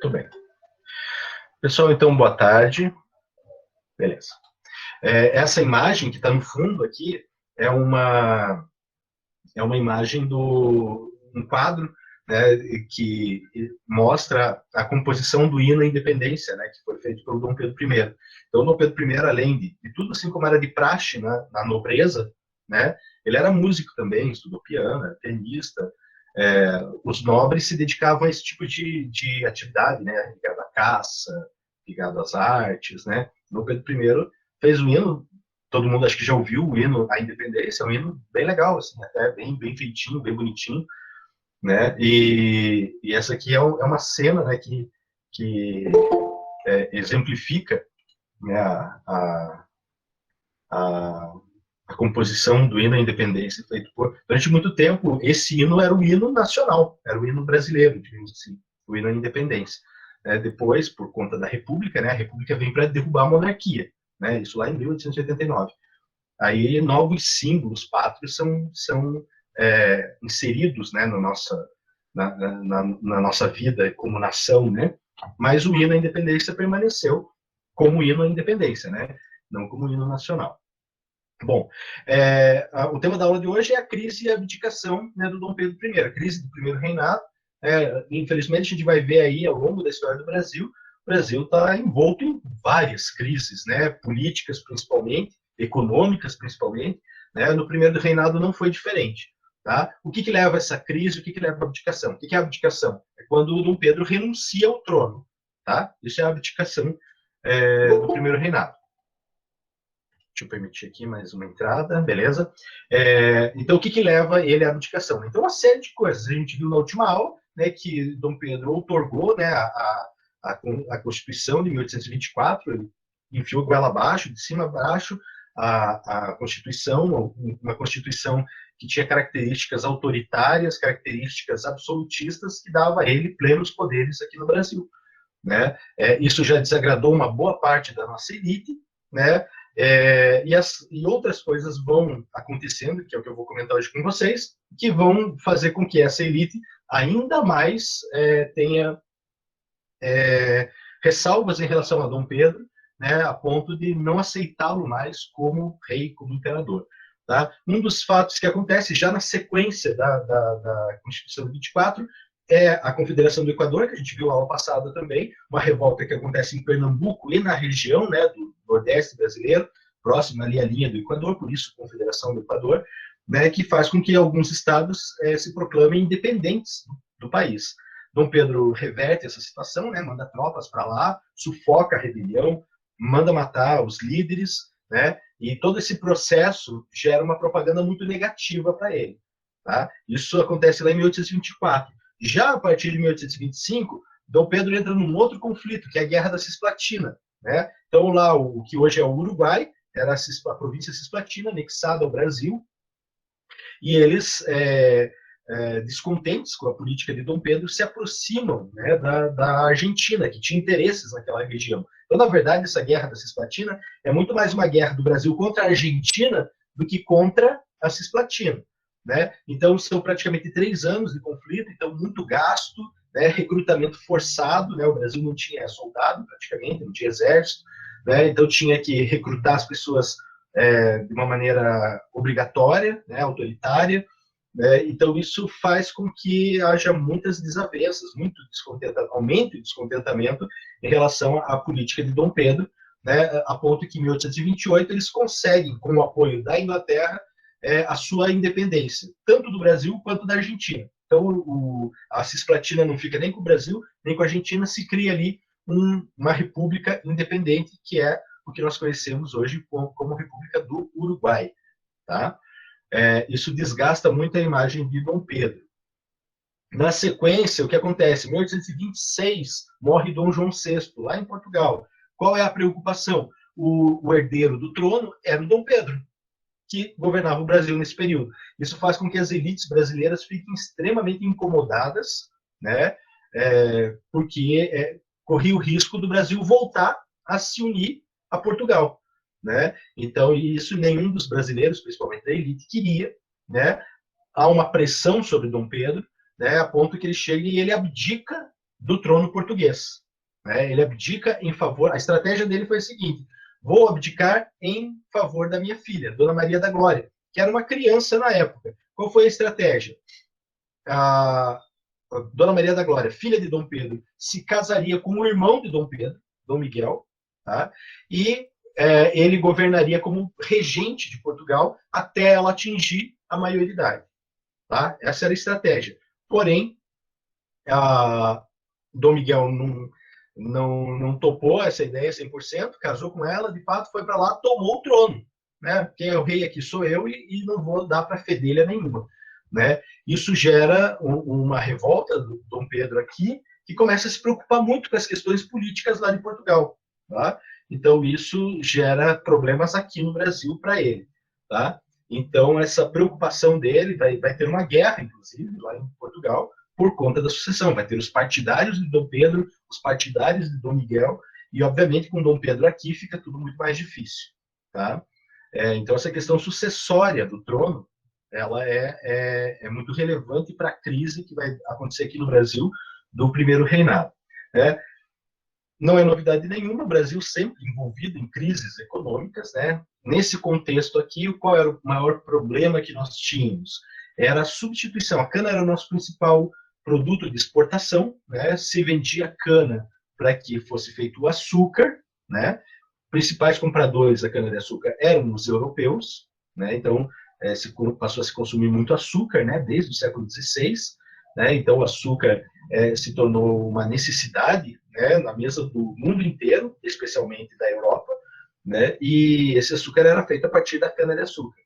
Muito bem. Pessoal, então, boa tarde. Beleza. Essa imagem que está no fundo aqui é uma imagem um quadro, né, que mostra a composição do hino à independência, né, que foi feito pelo Dom Pedro I. Então, Dom Pedro I, além de tudo assim como era de praxe na nobreza, né, ele era músico também, estudou piano, era pianista. Os nobres se dedicavam a esse tipo de atividade, né, ligado à caça, ligado às artes, né. Dom Pedro I fez um hino, todo mundo acho que já ouviu o hino à independência, é um hino bem legal, assim, até bem feitinho, bem bonitinho, né? E essa aqui é uma cena, né, que exemplifica, né, a, a composição do hino à independência feito durante muito tempo. Esse hino era o hino nacional, era o hino brasileiro, digamos assim, o hino à independência. Depois, por conta da República, né, a República vem para derrubar a monarquia, né, isso lá em 1889. Aí novos símbolos pátrios são inseridos, né, na nossa vida como nação, né? Mas o hino à independência permaneceu como hino à independência, né? Não como hino nacional. Bom, o tema da aula de hoje é a crise e a abdicação, né, do Dom Pedro I, a crise do primeiro reinado. Infelizmente, a gente vai ver aí ao longo da história do Brasil, o Brasil está envolto em várias crises, né, políticas principalmente, econômicas principalmente, né, no primeiro reinado não foi diferente. Tá? O que leva a essa crise, o que leva à abdicação? O que é a abdicação? É quando o Dom Pedro renuncia ao trono. Tá? Isso é a abdicação do primeiro reinado. Deixa eu permitir aqui mais uma entrada, beleza? Então, o que leva ele à abdicação? Então, uma série de coisas. A gente viu na última aula, né, que Dom Pedro outorgou, né, a Constituição de 1824, ele enfiou goela abaixo, de cima a baixo, a Constituição, uma Constituição que tinha características autoritárias, características absolutistas, que dava a ele plenos poderes aqui no Brasil. Né? Isso já desagradou uma boa parte da nossa elite, né? E outras coisas vão acontecendo, que é o que eu vou comentar hoje com vocês, que vão fazer com que essa elite ainda mais tenha ressalvas em relação a Dom Pedro, né, a ponto de não aceitá-lo mais como rei, como imperador. Tá? Um dos fatos que acontece já na sequência da Constituição de 24 é a Confederação do Equador, que a gente viu na aula passada também, uma revolta que acontece em Pernambuco e na região, né, do Nordeste brasileiro, próximo ali à linha do Equador, por isso Confederação do Equador, né, que faz com que alguns estados se proclamem independentes do país. Dom Pedro reverte essa situação, né, manda tropas para lá, sufoca a rebelião, manda matar os líderes, né, e todo esse processo gera uma propaganda muito negativa para ele. Tá? Isso acontece lá em 1824. Já a partir de 1825, Dom Pedro entra num outro conflito, que é a Guerra da Cisplatina. Né? Então, lá, o que hoje é o Uruguai, era a província cisplatina, anexada ao Brasil, e eles, descontentes com a política de Dom Pedro, se aproximam, né, da Argentina, que tinha interesses naquela região. Então, na verdade, essa Guerra da Cisplatina é muito mais uma guerra do Brasil contra a Argentina do que contra a Cisplatina. Né? Então, são praticamente 3 anos de conflito, então muito gasto, né? Recrutamento forçado, né? O Brasil não tinha soldado praticamente, não tinha exército, né? Então tinha que recrutar as pessoas de uma maneira obrigatória, né? Autoritária, né? Então isso faz com que haja muitas desavenças, muito descontentamento, aumento de descontentamento em relação à política de Dom Pedro, né? A ponto que em 1828 eles conseguem, com o apoio da Inglaterra, a sua independência, tanto do Brasil quanto da Argentina. Então, a Cisplatina não fica nem com o Brasil, nem com a Argentina, se cria ali uma república independente, que é o que nós conhecemos hoje como República do Uruguai. Tá? Isso desgasta muito a imagem de Dom Pedro. Na sequência, o que acontece? Em 1826, morre Dom João VI, lá em Portugal. Qual é a preocupação? O herdeiro do trono era o Dom Pedro, que governava o Brasil nesse período. Isso faz com que as elites brasileiras fiquem extremamente incomodadas, né? Porque corria o risco do Brasil voltar a se unir a Portugal. Né? Então, isso nenhum dos brasileiros, principalmente da elite, queria. Né? Há uma pressão sobre Dom Pedro, né? A ponto que ele chega e ele abdica do trono português. Né? Ele abdica em favor. A estratégia dele foi a seguinte: vou abdicar em favor da minha filha, Dona Maria da Glória, que era uma criança na época. Qual foi a estratégia? A Dona Maria da Glória, filha de Dom Pedro, se casaria com o irmão de Dom Pedro, Dom Miguel, tá? E ele governaria como regente de Portugal até ela atingir a maioridade. Tá? Essa era a estratégia. Porém, Dom Miguel não topou essa ideia 100%, casou com ela, de fato foi para lá, tomou o trono. Né? Quem é o rei aqui sou eu e não vou dar para fedelha nenhuma. Né? Isso gera uma revolta do Dom Pedro aqui, que começa a se preocupar muito com as questões políticas lá de Portugal. Tá? Então, isso gera problemas aqui no Brasil para ele. Tá? Então, essa preocupação dele vai ter uma guerra, inclusive, lá em Portugal, por conta da sucessão. Vai ter os partidários de Dom Pedro, os partidários de Dom Miguel, e, obviamente, com Dom Pedro aqui fica tudo muito mais difícil. Tá? Então, essa questão sucessória do trono, ela é muito relevante para a crise que vai acontecer aqui no Brasil do primeiro reinado. Né? Não é novidade nenhuma, o Brasil sempre envolvido em crises econômicas. Né? Nesse contexto aqui, qual era o maior problema que nós tínhamos? Era a substituição. A cana era o nosso principal produto de exportação, né? Se vendia cana para que fosse feito o açúcar, né? Principais compradores da cana-de-açúcar eram os europeus, né? Então, passou a se consumir muito açúcar, né? Desde o século XVI, né? Então, o açúcar se tornou uma necessidade, né? Na mesa do mundo inteiro, especialmente da Europa, né? E esse açúcar era feito a partir da cana-de-açúcar.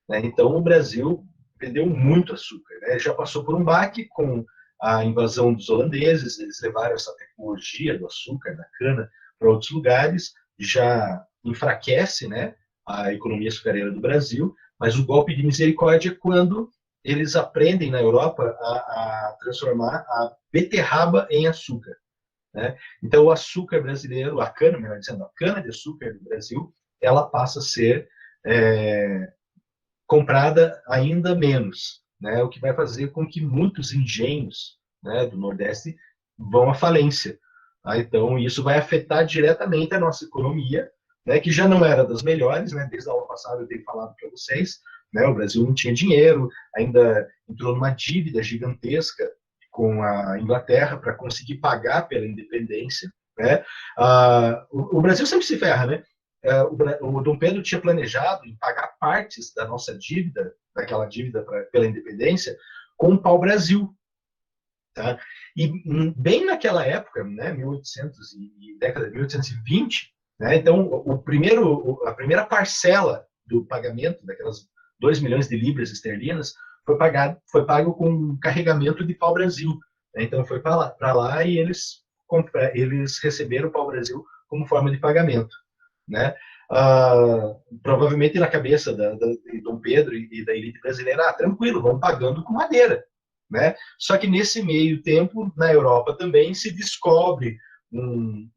Né? Então, o Brasil vendeu muito açúcar. Né? Já passou por um baque com a invasão dos holandeses, eles levaram essa tecnologia do açúcar, da cana, para outros lugares, já enfraquece, né, a economia açucareira do Brasil, mas o golpe de misericórdia é quando eles aprendem na Europa a transformar a beterraba em açúcar. Né? Então, o açúcar brasileiro, a cana, melhor dizendo, a cana-de-açúcar do Brasil, ela passa a ser comprada ainda menos, né? O que vai fazer com que muitos engenhos, né, do Nordeste vão à falência. Tá? Então, isso vai afetar diretamente a nossa economia, né, que já não era das melhores, né? Desde a aula passada eu tenho falado para vocês, né? O Brasil não tinha dinheiro, ainda entrou numa dívida gigantesca com a Inglaterra para conseguir pagar pela independência. Né? O Brasil sempre se ferra, né? O Dom Pedro tinha planejado em pagar partes da nossa dívida, daquela dívida pela independência, com o pau-brasil. Tá? E bem naquela época, né, 1800 e década de 1820, né, então a primeira parcela do pagamento daquelas 2 milhões de libras esterlinas foi pago com um carregamento de pau-brasil. Né? Então foi para lá e eles receberam o pau-brasil como forma de pagamento. Né? Provavelmente na cabeça de Dom Pedro e da elite brasileira, tranquilo, vão pagando com madeira. Né? Só que nesse meio tempo, na Europa também se descobre um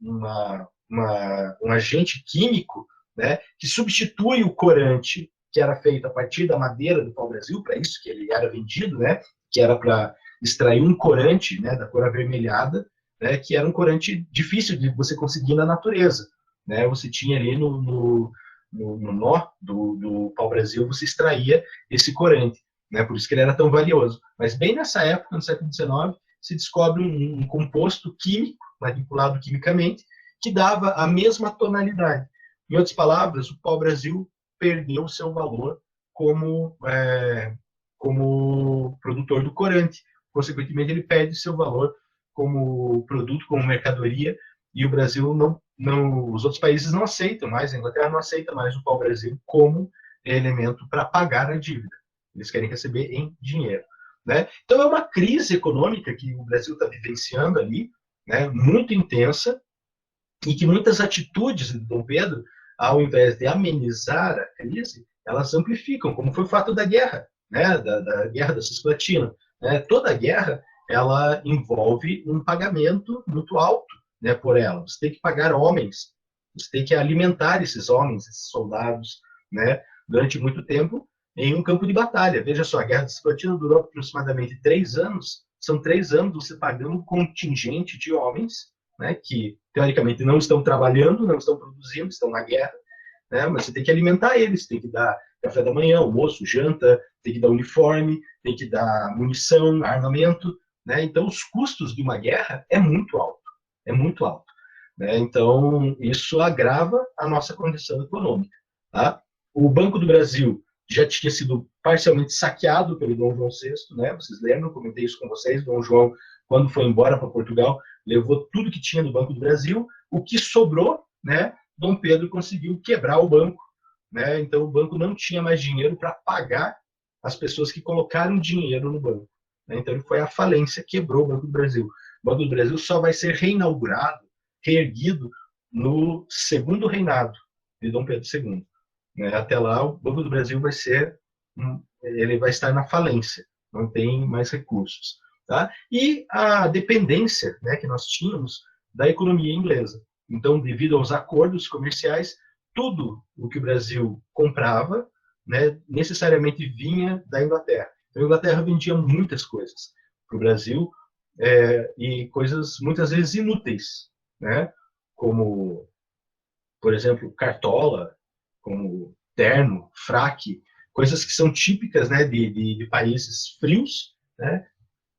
agente químico, né, que substitui o corante que era feito a partir da madeira do pau-brasil, para isso que ele era vendido, né, que era para extrair um corante, né, da cor avermelhada, né, que era um corante difícil de você conseguir na natureza. Né? Você tinha ali no nó do pau-brasil, você extraía esse corante. Né? Por isso que ele era tão valioso. Mas bem nessa época, no século XIX, se descobre um composto químico, manipulado quimicamente, que dava a mesma tonalidade. Em outras palavras, o pau-brasil perdeu seu valor como produtor do corante. Consequentemente, ele perde seu valor como produto, como mercadoria, e o Brasil os outros países não aceitam mais, a Inglaterra não aceita mais o pau-brasil como elemento para pagar a dívida. Eles querem receber em dinheiro. Né? Então, é uma crise econômica que o Brasil está vivenciando ali, né, muito intensa, e que muitas atitudes de Dom Pedro, ao invés de amenizar a crise, elas amplificam, como foi o fato da guerra, né, da guerra da Cisplatina. Né? Toda guerra ela envolve um pagamento muito alto, né, por ela. Você tem que pagar homens, você tem que alimentar esses homens, esses soldados, né, durante muito tempo, em um campo de batalha. Veja só, a Guerra de Cisplatina durou aproximadamente 3 anos, são 3 anos você pagando um contingente de homens, né, que teoricamente não estão trabalhando, não estão produzindo, estão na guerra, né, mas você tem que alimentar eles, tem que dar café da manhã, almoço, janta, tem que dar uniforme, tem que dar munição, armamento, né? Então os custos de uma guerra é muito alto, né? Então isso agrava a nossa condição econômica, tá? O Banco do Brasil já tinha sido parcialmente saqueado pelo Dom João VI, né? Vocês lembram? Eu comentei isso com vocês. Dom João, quando foi embora para Portugal, levou tudo que tinha do Banco do Brasil. O que sobrou, né? Dom Pedro conseguiu quebrar o banco, né? Então o banco não tinha mais dinheiro para pagar as pessoas que colocaram dinheiro no banco, né? Então ele foi à falência, quebrou o Banco do Brasil. O Banco do Brasil só vai ser reinaugurado, reerguido no segundo reinado de Dom Pedro II, né? Até lá o Banco do Brasil vai ser, ele vai estar na falência, não tem mais recursos, tá? E a dependência, né, que nós tínhamos da economia inglesa. Então, devido aos acordos comerciais, tudo o que o Brasil comprava, né, necessariamente vinha da Inglaterra. Então, a Inglaterra vendia muitas coisas para o Brasil, e coisas muitas vezes inúteis, né, como, por exemplo, cartola, como terno, fraque, coisas que são típicas, né, de países frios, né,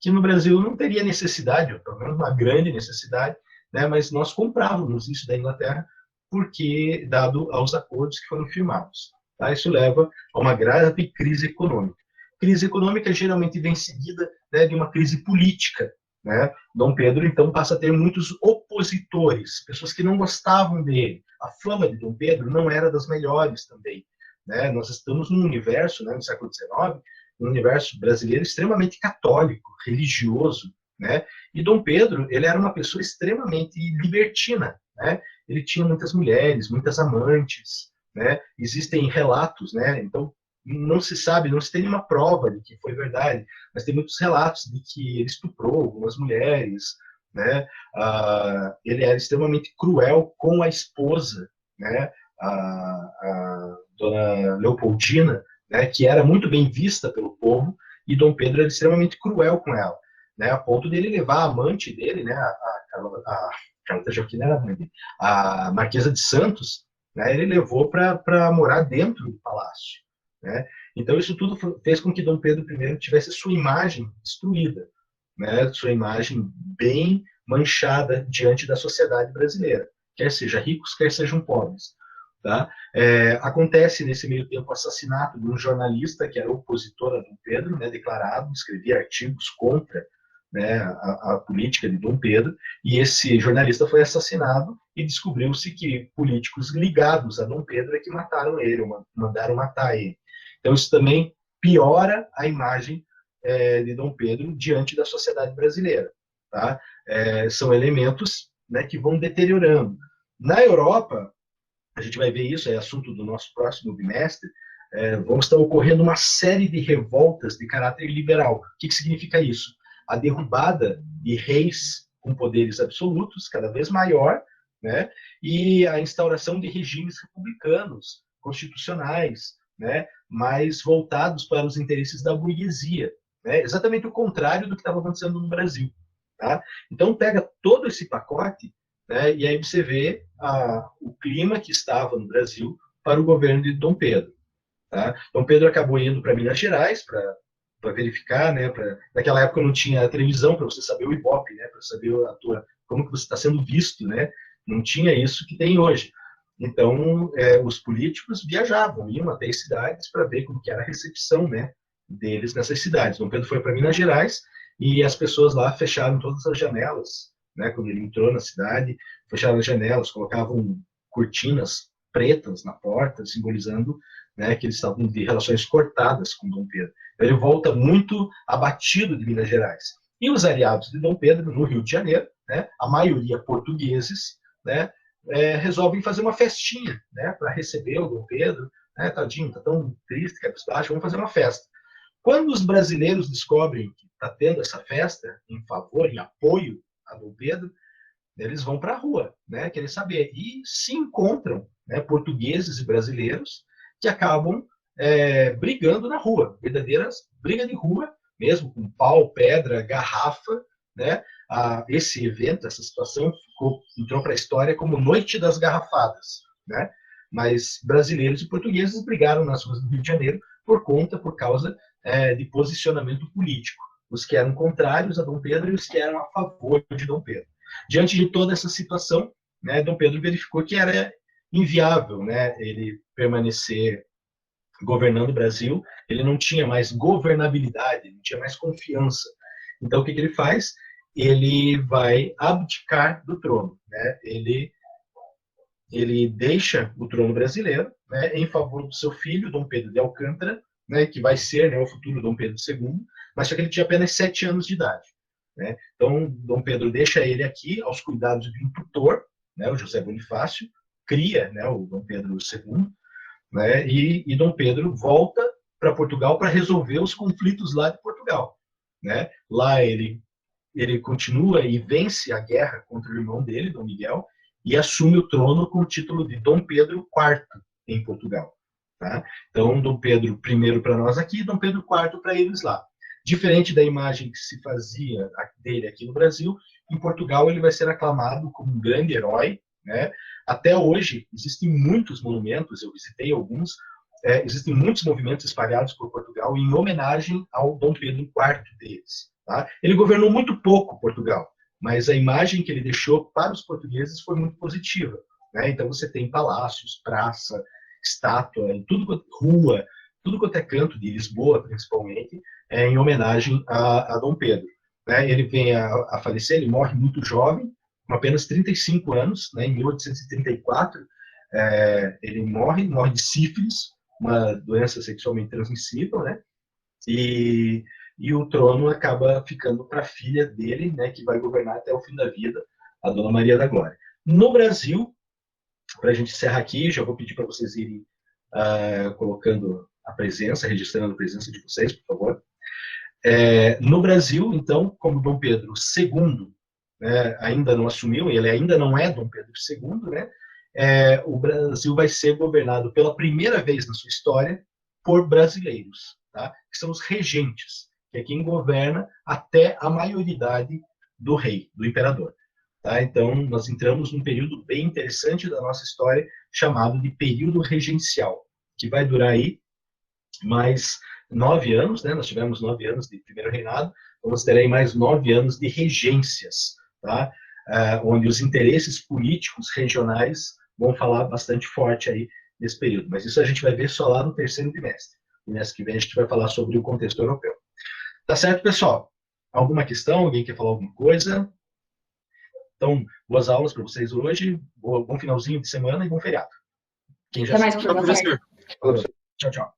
que no Brasil não teria necessidade, ou pelo menos uma grande necessidade, né, mas nós comprávamos isso da Inglaterra porque, dado aos acordos que foram firmados. Tá? Isso leva a uma grave crise econômica. Crise econômica geralmente vem seguida, né, de uma crise política. Né? Dom Pedro, então, passa a ter muitos opositores, pessoas que não gostavam dele. A fama de Dom Pedro não era das melhores também. Né? Nós estamos num universo, né, no século XIX, um universo brasileiro extremamente católico, religioso, né? E Dom Pedro, ele era uma pessoa extremamente libertina, né? Ele tinha muitas mulheres, muitas amantes, né? Existem relatos, né? Então não se sabe, não se tem nenhuma prova de que foi verdade, mas tem muitos relatos de que ele estuprou algumas mulheres, né? Ele era extremamente cruel com a esposa, né? A dona Leopoldina, né, que era muito bem vista pelo povo, e Dom Pedro era extremamente cruel com ela, né, a ponto dele levar a amante dele, né, a Carlota Joaquina era a mãe dele, a Marquesa de Santos, né, ele levou para morar dentro do palácio. Né? Então isso tudo fez com que Dom Pedro I tivesse sua imagem destruída, né, sua imagem bem manchada diante da sociedade brasileira, quer seja ricos, quer sejam pobres. Tá? Acontece nesse meio tempo o assassinato de um jornalista que era opositor a Dom Pedro, né, declarado, escrevia artigos contra, né, a política de Dom Pedro, e esse jornalista foi assassinado e descobriu-se que políticos ligados a Dom Pedro é que mataram ele, mandaram matar ele. Então isso também piora a imagem de Dom Pedro diante da sociedade brasileira. Tá? São elementos, né, que vão deteriorando. Na Europa, a gente vai ver isso, é assunto do nosso próximo bimestre, vão estar ocorrendo uma série de revoltas de caráter liberal. O que significa isso? A derrubada de reis com poderes absolutos, cada vez maior, né? E a instauração de regimes republicanos, constitucionais, né? Mais voltados para os interesses da burguesia. Né? Exatamente o contrário do que estava acontecendo no Brasil. Tá? Então, pega todo esse pacote, né, e aí você vê o clima que estava no Brasil para o governo de Dom Pedro. Tá? Dom Pedro acabou indo para Minas Gerais para verificar, né? Naquela época não tinha televisão para você saber o Ibope, né? Para saber como que você está sendo visto, né? Não tinha isso que tem hoje. Então, os políticos viajavam, iam até as cidades para ver como que era a recepção, né, deles nessas cidades. Dom Pedro foi para Minas Gerais e as pessoas lá fecharam todas as janelas, né? Quando ele entrou na cidade, fecharam as janelas, colocavam cortinas pretas na porta, simbolizando, né, que eles estavam de relações cortadas com Dom Pedro. Então, ele volta muito abatido de Minas Gerais. E os aliados de Dom Pedro, no Rio de Janeiro, né, a maioria portugueses, né, resolvem fazer uma festinha, né, para receber o Dom Pedro. Né, tadinho, está tão triste, cabisbaixo, vamos fazer uma festa. Quando os brasileiros descobrem que está tendo essa festa em favor, em apoio a Dom Pedro, eles vão para a rua, né, querer saber. E se encontram, né, portugueses e brasileiros que acabam brigando na rua, verdadeiras brigas de rua, mesmo com pau, pedra, garrafa, né? Esse evento, essa situação, entrou para a história como Noite das Garrafadas, né? Mas brasileiros e portugueses brigaram nas ruas do Rio de Janeiro por causa de posicionamento político. Os que eram contrários a Dom Pedro e os que eram a favor de Dom Pedro. Diante de toda essa situação, né, Dom Pedro verificou que era inviável, né, ele permanecer governando o Brasil, ele não tinha mais governabilidade, não tinha mais confiança. Então, o que ele faz? Ele vai abdicar do trono, né? Ele deixa o trono brasileiro, né, em favor do seu filho, Dom Pedro de Alcântara, né, que vai ser, né, o futuro Dom Pedro II, mas só que ele tinha apenas 7 anos de idade. Né? Então, Dom Pedro deixa ele aqui aos cuidados de um tutor, né, o José Bonifácio, cria, né, o Dom Pedro II, né, e Dom Pedro volta para Portugal para resolver os conflitos lá de Portugal. Né? Lá ele continua e vence a guerra contra o irmão dele, Dom Miguel, e assume o trono com o título de Dom Pedro IV em Portugal. Tá? Então, Dom Pedro I para nós aqui, Dom Pedro IV para eles lá. Diferente da imagem que se fazia dele aqui no Brasil, em Portugal ele vai ser aclamado como um grande herói. Né? Até hoje, existem muitos monumentos, eu visitei alguns, existem muitos movimentos espalhados por Portugal em homenagem ao Dom Pedro IV deles. Tá? Ele governou muito pouco Portugal, mas a imagem que ele deixou para os portugueses foi muito positiva. Né? Então você tem palácios, praça, estátua, em tudo, rua, tudo quanto é canto de Lisboa, principalmente, em homenagem a Dom Pedro. Né? Ele vem a falecer, ele morre muito jovem, com apenas 35 anos, né? Em 1834, ele morre de sífilis, uma doença sexualmente transmissível, né? E o trono acaba ficando para a filha dele, né, que vai governar até o fim da vida, a Dona Maria da Glória. No Brasil, para a gente encerrar aqui, já vou pedir para vocês irem colocando a presença, registrando a presença de vocês, por favor. No Brasil, então, como Dom Pedro II, né, ainda não assumiu, ele ainda não é Dom Pedro II, né, o Brasil vai ser governado pela primeira vez na sua história por brasileiros, tá? Que são os regentes, que é quem governa até a maioridade do rei, do imperador. Tá? Então, nós entramos num período bem interessante da nossa história, chamado de período regencial, que vai durar aí mais 9 anos, né? Nós tivemos 9 anos de primeiro reinado, vamos ter aí mais 9 anos de regências, tá? Onde os interesses políticos regionais vão falar bastante forte aí nesse período. Mas isso a gente vai ver só lá no terceiro bimestre. No mês que vem a gente vai falar sobre o contexto europeu. Tá certo, pessoal? Alguma questão? Alguém quer falar alguma coisa? Então, boas aulas para vocês hoje, bom finalzinho de semana e bom feriado. Quem já Até mais, professor. Tchau, tchau.